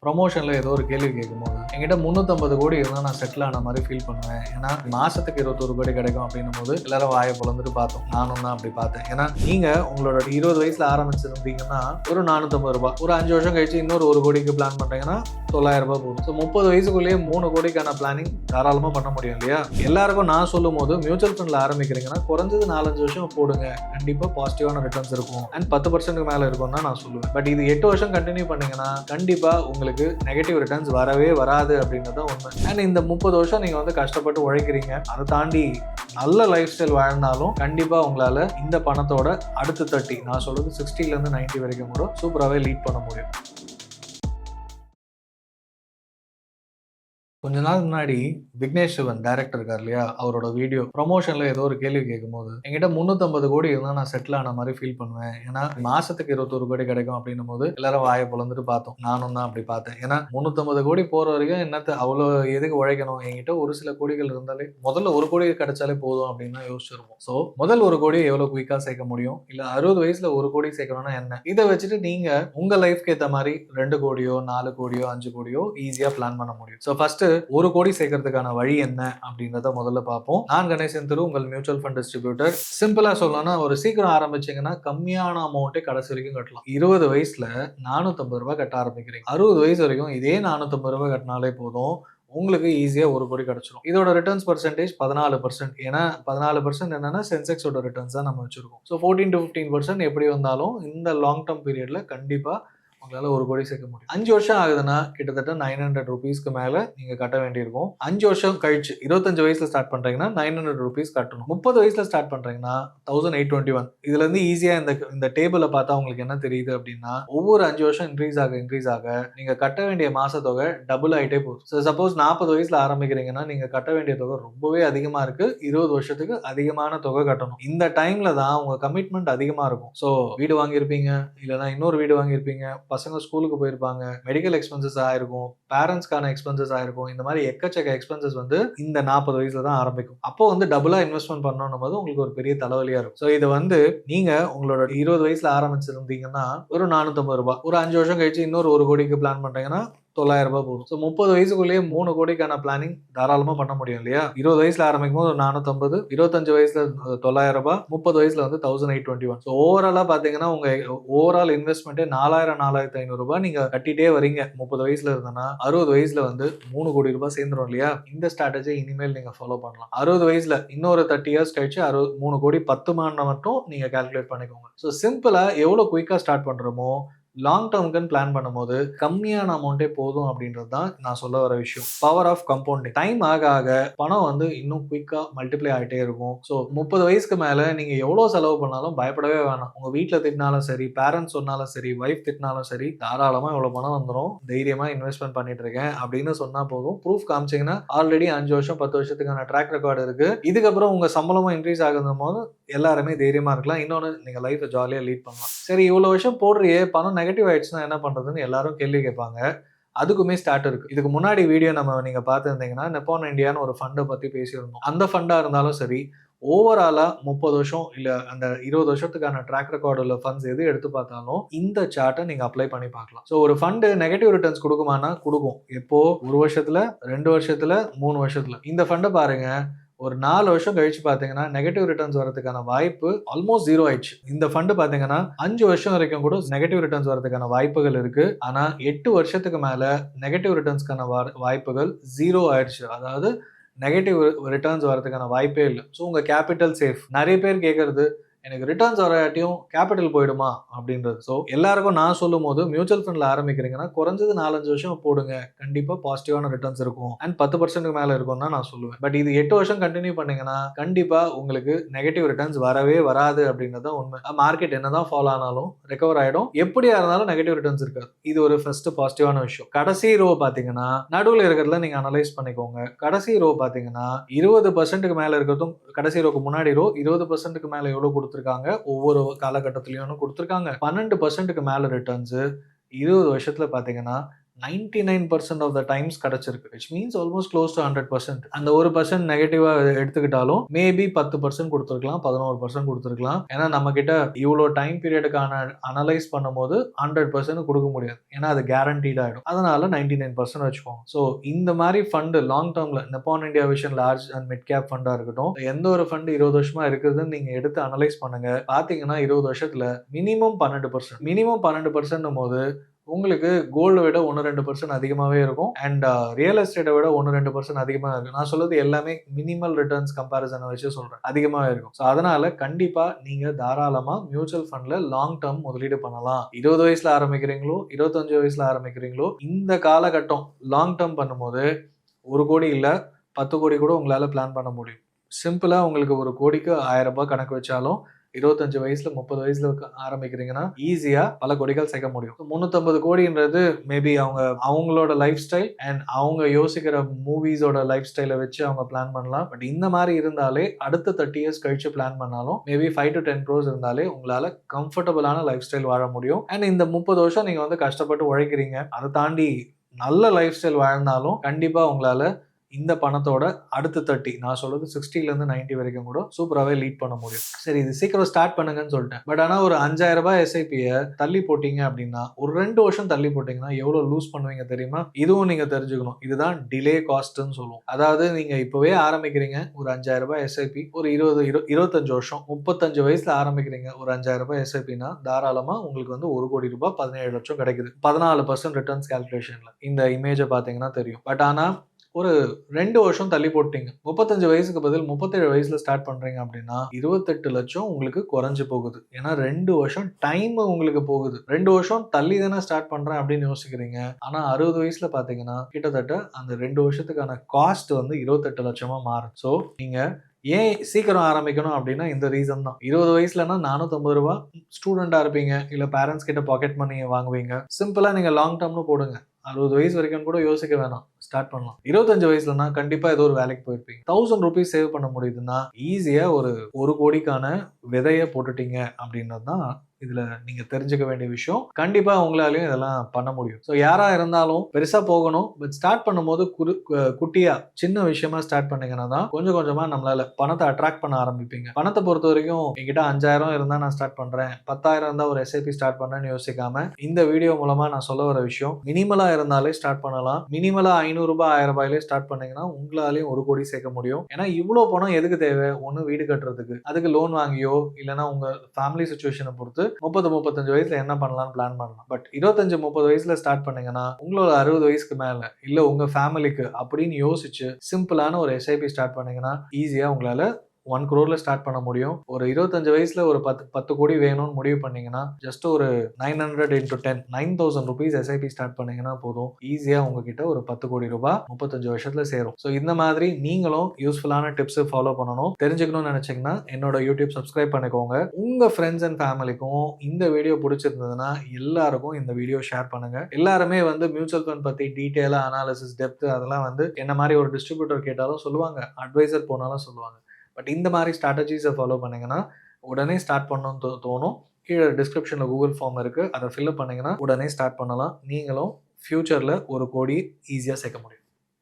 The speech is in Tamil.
ப்ரொமோஷன்ல ஏதோ ஒரு கேள்வி கேட்கும்போது என்கிட்ட 350 கோடி இருந்தால் நான் செட்டில் ஆன மாதிரி ஃபீல் பண்ணுவேன். ஏன்னா மாசத்துக்கு 21 கோடி கிடைக்கும் அப்படின்னும் போது எல்லாரும் வாயை பொழந்துட்டு பார்த்தோம். நானும் தான் அப்படி பார்த்தேன். ஏன்னா நீங்க உங்களோட 20 வயசுல ஆரம்பிச்சிருந்தீங்கன்னா ஒரு 450 ரூபாய், ஒரு 5 வருஷம் கழிச்சு இன்னொரு 1 கோடிக்கு பிளான் பண்றீங்கன்னா 900 ரூபாய் போகும். ஸோ 30 வயசுக்குள்ளேயே 3 கோடிக்கான பிளானிங் தாராளமா பண்ண முடியும் இல்லையா? எல்லாருக்கும் நான் சொல்லும் போது மியூச்சுவல் ஃபண்ட்ல ஆரம்பிக்கிறீங்கன்னா குறைஞ்சது 4-5 வருஷம் போடுங்க, கண்டிப்பா பாசிட்டிவான ரிட்டர்ன்ஸ் இருக்கும் அண்ட் 10% மேல இருக்கும் தான் நான் சொல்லுவேன். பட் இது 8 வருஷம் கண்டினியூ பண்ணீங்கன்னா கண்டிப்பா உங்களுக்கு நெகட்டிவ் ரிட்டர்ன்ஸ் வரவே வராது அப்படின்றது உண்மை. அண்ட் இந்த 30 வருஷம் நீங்க வந்து கஷ்டப்பட்டு உழைக்கிறீங்க, அதை தாண்டி நல்ல லைஃப் ஸ்டைல் வாழ்ந்தாலும் கண்டிப்பா உங்களால இந்த பணத்தோட அடுத்த 30, நான் சொல்றது 60ல இருந்து 90 வரைக்கும் கூட சூப்பராகவே லீட் பண்ண முடியும். கொஞ்ச நாள் முன்னாடி விக்னேஷ் சிவன் டைரக்டர் இருக்கார் இல்லையா, அவரோட வீடியோ ப்ரொமோஷன்ல ஏதோ ஒரு கேள்வி கேட்கும்போது என்கிட்ட 350 கோடி இருந்தா நான் செட்டில் ஆன மாதிரி ஃபீல் பண்ணுவேன். ஏன்னா மாசத்துக்கு 21 கோடி கிடைக்கும் அப்படின்னும் போது எல்லாரும் வாயை பொழந்துட்டு பார்த்தோம். நானும் தான் அப்படி பார்த்தேன். ஏன்னா 350 கோடி போற வரைக்கும் என்னத்த அவ்வளோ எதுக்கு உழைக்கணும், என்கிட்ட ஒரு சில கோடிகள் இருந்தாலே முதல்ல 1 கோடி கிடைச்சாலே போதும் அப்படின்னு தான் யோசிச்சிருப்போம். ஸோ முதல் 1 கோடி எவ்வளவு குயிக்கா சேர்க்க முடியும், இல்ல 60 வயசுல 1 கோடி சேர்க்கணும்னா என்ன, இதை வச்சுட்டு நீங்க உங்க லைஃப்க்கு ஏற்ற மாதிரி 2 கோடியோ 4 கோடியோ 5 கோடியோ ஈஸியா பிளான் பண்ண முடியும். ஸோ ஃபர்ஸ்ட் 1 கோடி சேர்க்கறதுக்கான வழி என்ன அப்படின்றத முதல்ல பார்ப்போம். நான் கணேசன் திரு, உங்கள் மியூச்சுவல் ஃபண்ட் டிஸ்ட்ரிபியூட்டர். சிம்பிளா சொல்லணும்னா ஒரு சீக்கிரம் ஆரம்பிச்சீங்கன்னா கம்மியான அமௌண்ட்டே கடைசி வரைக்கும் கட்டலாம். 20 வயசுல 450 ரூபாய் கட்ட ஆரம்பிக்கிறீங்க, 60 வயசு வரைக்கும் இதே 450 ரூபாய் கட்டினாலே போதும், உங்களுக்கு ஈஸியா 1 கோடி கிடைச்சிடும். இதோட ரிட்டர்ன்ஸ் பர்சன்டேஜ் 14%. ஏன்னா 14% என்னன்னா சென்செக்ஸோட ரிட்டர்ன்ஸ் தான் நம்ம வச்சிருக்கோம். ஸோ 14 to 15% எப்படி வந்தாலும் இந்த லாங் டேர்ம் பீரியட்ல கண்டிப்பா உங்களால 1 கோடி சேர்க்க முடியும். 5 வருஷம் ஆகுதுன்னா கிட்டத்தட்ட 900 ரூபீஸ்க்கு மேல நீங்க கட்ட வேண்டியிருக்கும். 5 வருஷம் கழிச்சு 25 வயசுல ஸ்டார்ட் பண்றீங்கன்னா 900 ரூபீஸ் கட்டணும். 30 வயசுல ஸ்டார்ட் பண்றீங்கன்னா 1821. இதுல இருந்து ஈஸியா இந்த டேபிள பார்த்தா உங்களுக்கு என்ன தெரியுது அப்படின்னா, ஒவ்வொரு 5 வருஷம் இன்க்ரீஸ் ஆக நீங்க கட்ட வேண்டிய மாச தொகை டபுள் ஆயிட்டே போகுது. ஸோ சப்போஸ் 40 வயசுல ஆரம்பிக்கிறீங்கன்னா நீங்க கட்ட வேண்டிய தொகை ரொம்பவே அதிகமா இருக்கு. 20 வருஷத்துக்கு அதிகமான தொகை கட்டணும். இந்த டைம்ல தான் உங்க கமிட்மெண்ட் அதிகமா இருக்கும். ஸோ வீடு வாங்கியிருப்பீங்க, இல்லைன்னா இன்னொரு வீடு வாங்கியிருப்பீங்க, பசங்க ஸ்கூலுக்கு போயிருப்பாங்க, மெடிக்கல் எக்ஸ்பென்சஸ் ஆயிருக்கும், பேரண்ட்ஸ்க்கான எக்ஸ்பென்சஸ் ஆயிருக்கும். இந்த மாதிரி எக்கச்சக்க எக்ஸ்பென்சஸ் வந்து இந்த 40 வயசுல தான் ஆரம்பிக்கும். அப்போ வந்து டபுளா இன்வெஸ்ட்மெண்ட் பண்ணணும் போது உங்களுக்கு ஒரு பெரிய தலைவலியா இருக்கும். ஸோ இது வந்து நீங்க உங்களோட 20 வயசுல ஆரம்பிச்சிருந்தீங்கன்னா ஒரு 450 ரூபாய், ஒரு 5 வருஷம் கழிச்சு இன்னொரு 1 கோடிக்கு பிளான் பண்றீங்கன்னா 900 ரூபாய் போகும். ஸோ 30 வயசுக்குள்ளேயே 3 கோடிக்கான பிளானிங் தாராளமா பண்ண முடியும் இல்லையா? 20 வயசுல ஆரம்பிக்கும் போது ஒரு 450, 25 வயசுல 900 ரூபாய், 30 வயசுல வந்து 1821. ஸோ ஓவராலா பாத்தீங்கன்னா உங்க ஓவரால் இன்வெஸ்ட்மெண்ட்டே 4000-4500 ரூபாய் நீங்க கட்டிட்டே வரீங்க. 30 வயசுல இருந்தனா 60 வயசுல வந்து 3 கோடி ரூபாய் சேர்ந்துரும் இல்லையா? இந்த ஸ்ட்ராட்டஜி இனிமேல் நீங்க ஃபாலோ பண்ணலாம். 60 வயசுல இன்னொரு 30 இயர்ஸ் கழிச்சு 3 கோடி 10 மாதம் மட்டும் நீங்க கால்குலேட் பண்ணிக்கோங்க. ஸோ சிம்பிளா எவ்வளவு குயிக்கா ஸ்டார்ட் பண்றோமோ லாங் டேர்முக்குன்னு பிளான் பண்ணும்போது கம்மியான அமௌண்ட்டே போதும் அப்படின்றது தான் நான் சொல்ல வர விஷயம். Power of compounding. டைம் ஆக ஆக பணம் வந்து இன்னும் குயிக்கா மல்டிப்ளை ஆகிட்டே இருக்கும். ஸோ 30 வயசுக்கு மேல நீங்க எவ்வளவு செலவு பண்ணாலும் பயப்படவே வேணாம். உங்க வீட்டில் திட்டினாலும் சரி, பேரண்ட்ஸ் சொன்னாலும் சரி, ஒய்ஃப் திட்டினாலும் சரி, தாராளமா இவ்வளவு பணம் வந்துடும், தைரியமா இன்வெஸ்ட்மெண்ட் பண்ணிட்டு இருக்கேன் அப்படின்னு சொன்னா போதும். ப்ரூஃப் காமிச்சீங்கன்னா ஆல்ரெடி 5 வருஷம் 10 வருஷத்துக்கான ட்ராக் ரெக்கார்டு இருக்கு. இதுக்கப்புறம் உங்க சம்பளமும் இன்க்ரீஸ் ஆகுதும் போது எல்லாருமே தைரியமா இருக்கலாம். இன்னொன்னு, நீங்க லைஃபை ஜாலியா லீட் பண்ணலாம். சரி, இவ்வளவு வருஷம் போடுறியே, பணம் நெகட்டிவ் ஆயிடுச்சுன்னா என்ன பண்றதுன்னு எல்லாரும் கேள்வி கேட்பாங்க. அதுக்குமே ஸ்டார்ட் இருக்கு. இதுக்கு முன்னாடி வீடியோ நீங்க பார்த்திருந்தீங்கன்னா நெப்பான் இந்தியான்னு ஒரு ஃபண்டை பத்தி பேசியிருந்தோம். அந்த ஃபண்டா இருந்தாலும் சரி, ஓவராலா 30 வருஷம் இல்ல அந்த 20 வருஷத்துக்கான ட்ராக் ரெக்கார்டு உள்ள ஃபண்ட்ஸ் எது எடுத்து பார்த்தாலும் இந்த சார்ட்டை நீங்க அப்ளை பண்ணி பார்க்கலாம். ஸோ ஒரு ஃபண்டு நெகட்டிவ் ரிட்டர்ன்ஸ் கொடுக்குமானா கொடுக்கும். எப்போ? 1 வருஷத்துல, 2 வருஷத்துல, 3 வருஷத்துல. இந்த ஃபண்டை பாருங்க, ஒரு 4 வருஷம் கழிச்சு பாத்தீங்கன்னா நெகட்டிவ் ரிட்டர்ன்ஸ் வரதுக்கான வாய்ப்பு ஆல்மோஸ்ட் 0 ஆயிடுச்சு. இந்த ஃபண்ட் பாத்தீங்கன்னா 5 வருஷம் வரைக்கும் கூட நெகட்டிவ் ரிட்டர்ன்ஸ் வரதுக்கான வாய்ப்புகள் இருக்கு. ஆனா 8 வருஷத்துக்கு மேல நெகட்டிவ் ரிட்டர்ன்ஸ்க்கான வாய்ப்புகள் 0 ஆயிடுச்சு. அதாவது நெகட்டிவ் ரிட்டர்ன்ஸ் வரதுக்கான வாய்ப்பே இல்லை. ஸோ உங்க கேபிட்டல் சேஃப். நிறைய பேர் கேட்கறது, எனக்கு ரிட்டர்ன்ஸ் வராட்டியும் கேபிட்டல் போயிடுமா அப்படின்றது. ஸோ எல்லாருக்கும் நான் சொல்லும் போது மியூச்சுவல் ஃபண்ட்ல ஆரம்பிக்கிறீங்கன்னா குறைஞ்சது 4-5 வருஷம் போடுங்க, கண்டிப்பா பாசிட்டிவான ரிட்டர்ன்ஸ் இருக்கும் அண்ட் 10% மேல இருக்கும் தான் நான் சொல்லுவேன். பட் இது 8 வருஷம் கண்டினியூ பண்ணீங்கன்னா கண்டிப்பா உங்களுக்கு நெகட்டிவ் ரிட்டர்ன்ஸ் வரவே வராது அப்படின்றது உண்மை. மார்க்கெட் என்னதான் ஃபாலோ ஆனாலும் ரெக்கவர் ஆயிடும். எப்படியா இருந்தாலும் நெகட்டிவ் ரிட்டர்ன்ஸ் இருக்காது. இது ஒரு ஃபர்ஸ்ட் பாசிட்டிவான விஷயம். கடைசி ரோ பாத்தீங்கன்னா நடுவில் இருக்கிறதுல நீங்க அனலைஸ் பண்ணிக்கோங்க. கடைசி ரோ பாத்தீங்கன்னா 20%க்கு மேல இருக்கிறதும், கடைசி ரோக்கு முன்னாடி ரோ 20%க்கு மேல எவ்வளவு கொடுத்துருக்காங்க, ஒவ்வொரு காலகட்டத்திலையும் கொடுத்துருக்காங்க. 12%க்கு மேல ரிட்டர்ன்ஸ் 20 வருஷத்துல பாத்தீங்கன்னா 99% ஆஃப் த டைம்ஸ் கிடைச்சிருக்கு. Which means almost close to 100%. அந்த 1% நெகட்டிவா எடுத்துக்கிட்டாலும் மேபி 10% கொடுத்துருக்கலாம், 11% கொடுத்துருக்கலாம். ஏன்னா நம்ம கிட்ட இவ்வளோ டைம் பீரியடுக்கான அனலைஸ் பண்ணும்போது 100% கொடுக்க முடியாது. ஏன்னா அது கேரண்டீட் ஆயிடும். அதனால 99% வச்சுக்கோங்க. ஸோ இந்த மாதிரி ஃபண்டு லாங் டேர்ம்ல Nippon India vision large and mid cap ஃபண்டா இருக்கட்டும், எந்த ஒரு ஃபண்டு 20 வருஷமா இருக்குதுன்னு நீங்க எடுத்து அனலைஸ் பண்ணுங்க. பாத்தீங்கன்னா 20 வருஷத்துல மினிமம் 12%. மினிமம் 12% போது உங்களுக்கு கோல்டு விட 1-2% அதிகமாகவே இருக்கும். அண்ட் ரியல் எஸ்டேட்டை விட 1-2% அதிகமாக இருக்கும். நான் சொல்றது எல்லாமே மினிமல் ரிட்டர்ன்ஸ் கம்பேரிசனை வச்சு சொல்றேன். அதிகமாக இருக்கும். ஸோ அதனால கண்டிப்பா நீங்க தாராளமா மியூச்சுவல் ஃபண்ட்ல லாங் டேர்ம் முதலீடு பண்ணலாம். 20 வயசுல ஆரம்பிக்கிறீங்களோ 25 வயசுல ஆரம்பிக்கிறீங்களோ இந்த காலகட்டம் லாங் டேர்ம் பண்ணும்போது 1 கோடி இல்ல 10 கோடி கூட உங்களால பிளான் பண்ண முடியும். சிம்பிளா உங்களுக்கு 1 கோடிக்கு 1000 ரூபாய் கணக்கு வச்சாலும் 25 வயசுல 30 வயசுல ஆரம்பிக்கிறீங்கன்னா ஈஸியா பல கோடிகள் சேர்க்க முடியும். 350 கோடின்றது மேபி அவங்களோட லைஃப் ஸ்டைல் அண்ட் அவங்க யோசிக்கிற மூவிஸோட லைஃப் ஸ்டைலை வச்சு அவங்க பிளான் பண்ணலாம். பட் இந்த மாதிரி இருந்தாலே அடுத்த 30 இயர்ஸ் கழிச்சு பிளான் பண்ணாலும் மேபி 5 to 10 crores இருந்தாலே உங்களால கம்ஃபர்டபுளான லைஃப் ஸ்டைல் வாழ முடியும். அண்ட் இந்த 30 வருஷம் நீங்க கஷ்டப்பட்டு உழைக்கிறீங்க, அதை தாண்டி நல்ல லைஃப் ஸ்டைல் வாழ்ந்தாலும் கண்டிப்பா உங்களால இந்த பணத்தோட அடுத்த 30, நான் சொல்றது 60ல இருந்து 90 வரைக்கும் கூட சூப்பராகவே லீட் பண்ண முடியும். சரி, இது சீக்கிரம் ஸ்டார்ட் பண்ணுங்கன்னு சொல்லிட்டேன். பட் ஆனால் ஒரு 5000 ரூபாய் எஸ்ஐபியை தள்ளி போட்டீங்க அப்படின்னா, ஒரு 2 வருஷம் தள்ளி போட்டீங்கன்னா எவ்வளோ லூஸ் பண்ணுவீங்க தெரியுமா? இதுவும் நீங்க தெரிஞ்சுக்கணும். இதுதான் டிலே காஸ்ட்னு சொல்லுவோம். அதாவது நீங்க இப்பவே ஆரம்பிக்கிறீங்க ஒரு 5000 ரூபாய் எஸ்ஐபி, ஒரு 25 வருஷம் 35 வயசுல ஆரம்பிக்கிறீங்க ஒரு 5000 ரூபாய் எஸ்ஐபினா தாராளமா உங்களுக்கு 1 கோடி ரூபாய் 17 லட்சம் கிடைக்குது. 14% ரிட்டர்ன்ஸ் கால்குலேஷன்ல இந்த இமேஜை பாத்தீங்கன்னா தெரியும். பட் ஆனா ஒரு 2 வருஷம் தள்ளி போட்டீங்க, 35 வயசுக்கு பதில் 37 வயசுல ஸ்டார்ட் பண்றீங்க அப்படின்னா 28 லட்சம் உங்களுக்கு குறைஞ்சு போகுது. ஏன்னா 2 வருஷம் டைம் உங்களுக்கு போகுது. 2 வருஷம் தள்ளி தானே ஸ்டார்ட் பண்றேன் அப்படின்னு யோசிக்கிறீங்க. ஆனா 60 வயசுல பாத்தீங்கன்னா கிட்டத்தட்ட அந்த 2 வருஷத்துக்கான காஸ்ட் 28 லட்சமா மாறும். ஸோ நீங்க ஏன் சீக்கிரம் ஆரம்பிக்கணும் அப்படின்னா இந்த ரீசன் தான். 20 வயசுலனா 450 ரூபாய் ஸ்டூடெண்டா இருப்பீங்க, இல்ல பேரண்ட்ஸ் கிட்ட பாக்கெட் மணி வாங்குவீங்க. சிம்பிளா நீங்க லாங் டேர்ம்னு போடுங்க. 60 வயசு வரைக்கும் கூட யோசிக்க வேணாம், ஸ்டார்ட் பண்ணலாம். 25 வயசுலனா கண்டிப்பா ஏதோ ஒரு வேலைக்கு போயிருப்பீங்க. 1000 ரூபீஸ் சேவ் பண்ண முடியுதுன்னா ஈஸியா ஒரு கோடிக்கான விதைய போட்டுட்டீங்க அப்படின்றது தான் இதுல நீங்க தெரிஞ்சுக்க வேண்டிய விஷயம். கண்டிப்பா உங்களாலையும் இதெல்லாம் பண்ண முடியும். ஸோ யாரா இருந்தாலும் பெருசா போகணும், பட் ஸ்டார்ட் பண்ணும்போது குட்டியா சின்ன விஷயமா ஸ்டார்ட் பண்ணீங்கன்னா தான் கொஞ்சம் கொஞ்சமா நம்மளால பணத்தை அட்ராக்ட் பண்ண ஆரம்பிப்பீங்க. பணத்தை பொறுத்த வரைக்கும் என்கிட்ட 5000 இருந்தா நான் ஸ்டார்ட் பண்றேன், 10,000 இருந்தா ஒரு எஸ்ஐபி ஸ்டார்ட் பண்றேன்னு யோசிக்காம இந்த வீடியோ மூலமா நான் சொல்ல வர விஷயம் மினிமலா இருந்தாலே ஸ்டார்ட் பண்ணலாம். மினிமலா 500 ரூபாய் 1000 ரூபாயிலே ஸ்டார்ட் பண்ணீங்கன்னா உங்களாலையும் 1 கோடி சேர்க்க முடியும். ஏன்னா இவ்வளவு பணம் எதுக்கு தேவை? ஒண்ணு வீடு கட்டுறதுக்கு, அதுக்கு லோன் வாங்கியோ இல்லைன்னா உங்க ஃபேமிலி சுச்சுவேஷனை பொறுத்து 30-35 வயசுல என்ன பண்ணலாம்னு பிளான் பண்ணலாம். பட் 25-30 வயசுல ஸ்டார்ட் பண்ணீங்கன்னா உங்களோட 60 வயசுக்கு மேல இல்ல உங்க ஃபேமிலிக்கு அப்படின்னு யோசிச்சு சிம்பிளான ஒரு எஸ்ஐபி ஸ்டார்ட் பண்ணீங்கன்னா ஈஸியா உங்களால 1 crore ஸ்டார்ட் பண்ண முடியும். ஒரு 25 வயசுல ஒரு 10 கோடி வேணும்னு முடிவு பண்ணீங்கன்னா ஜஸ்ட் ஒரு 900 into 10 9000 rupees எஸ்ஐபி ஸ்டார்ட் பண்ணீங்கன்னா போதும். ஈஸியா உங்ககிட்ட ஒரு 10 கோடி ரூபாய் 35 வருஷத்துல சேரும். ஸோ இந்த மாதிரி நீங்களும் யூஸ்ஃபுல்லான டிப்ஸ் ஃபாலோ பண்ணணும். தெரிஞ்சுக்கணும்னு நினைச்சீங்கன்னா என்னோட யூடியூப் சப்ஸ்கிரைப் பண்ணிக்கோங்க. உங்க ஃப்ரெண்ட்ஸ் அண்ட் ஃபேமிலிக்கும் இந்த வீடியோ பிடிச்சிருந்ததுன்னா எல்லாருக்கும் இந்த வீடியோ ஷேர் பண்ணுங்க. எல்லாருமே மியூச்சுவல் ஃபண்ட் பத்தி டீடைலா அனாலிசிஸ் டெப்த் அதெல்லாம் என்ன மாதிரி ஒரு டிஸ்ட்ரிபியூட்டர் கேட்டாலும் சொல்லுவாங்க, அட்வைசர் போனாலும் சொல்லுவாங்க. பட் இந்த மாதிரி ஸ்ட்ராட்டஜிஸை ஃபாலோ பண்ணிங்கன்னா உடனே ஸ்டார்ட் பண்ணணும்னு தோணும். கீழே டிஸ்கிரிப்ஷனில் கூகுள் ஃபார்ம் இருக்குது, அதை ஃபில்அப் பண்ணிங்கன்னா உடனே ஸ்டார்ட் பண்ணலாம். நீங்களும் ஃப்யூச்சரில் 1 கோடி ஈஸியாக சேர்க்க முடியும்.